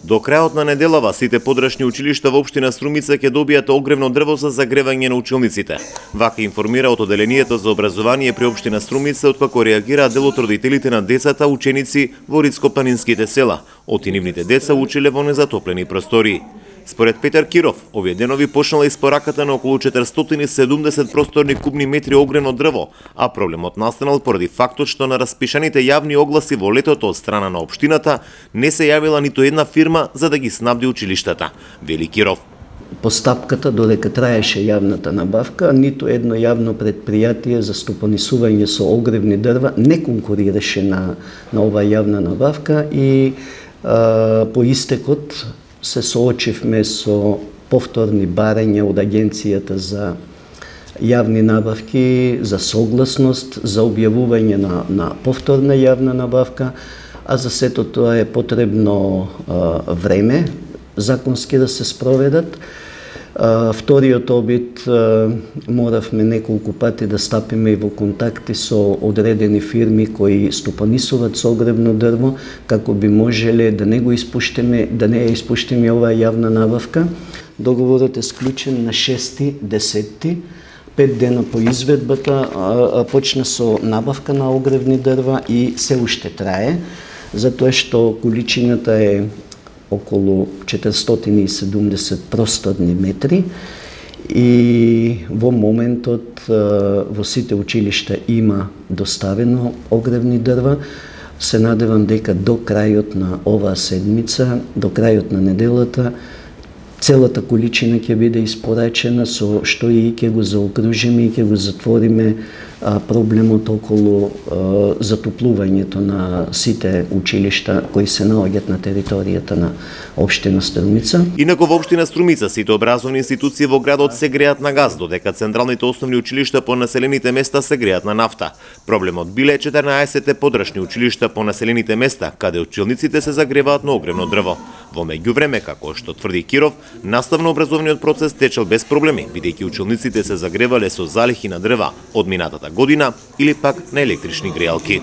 До крајот на неделава сите подрачни училишта во општина Струмица ќе добијат огревно дрво за загревање на училниците. Вака информира од Оделението за образование при општина Струмица, откако реагираат дел од родителите на децата ученици во ридско-планинските села. Од нивните деца учеле во незатоплени простории. Според Петар Киров, овие денови почнала испораката на околу 470 просторни кубни метри огревно дрво, а проблемот настанал поради фактот што на распишаните јавни огласи во летото од страна на општината не се јавила ниту една фирма за да ги снабди училиштата, вели Киров. Постапката додека траеше јавната набавка, ниту едно јавно предпријатие за стопанисување со огревни дрва не конкурираше на оваа јавна набавка и по истекот се соочивме со повторни барања од Агенцијата за јавни набавки, за согласност, за објавување на повторна јавна набавка, а за сето тоа е потребно време законски да се спроведат. Вториот обид моравме неколку пати да стапиме и во контакти со одредени фирми кои стопанисуваат со огревно дрво, како би можеле да не ја испуштиме оваа јавна набавка. Договорот е склучен на 6.10. 5 дена по изведбата почна со набавка на огревни дрва и се уште трае, затоа што количината е околу 470 просторни метри и во моментот во сите училишта има доставено огревни дрва. Се надевам дека до крајот на оваа седмица, до крајот на неделата, целата количина ќе биде испорачена, со што и ќе го заокружиме и ќе го затвориме проблемот околу затоплувањето на сите училишта кои се наоѓаат на територијата на општина Струмица. Инаку во општина Струмица сите образовни институции во градот се греат на газ, додека централните основни училишта по населените места се греат на нафта. Проблемот биле 14 подрачни училишта по населените места, каде училниците се загреваат на огревно дрво. Во меѓувреме, како што тврди Киров, наставно образовниот процес течел без проблеми, бидејќи училниците се загревале со залихи на дрва од минатата година или пак на електрични греалки.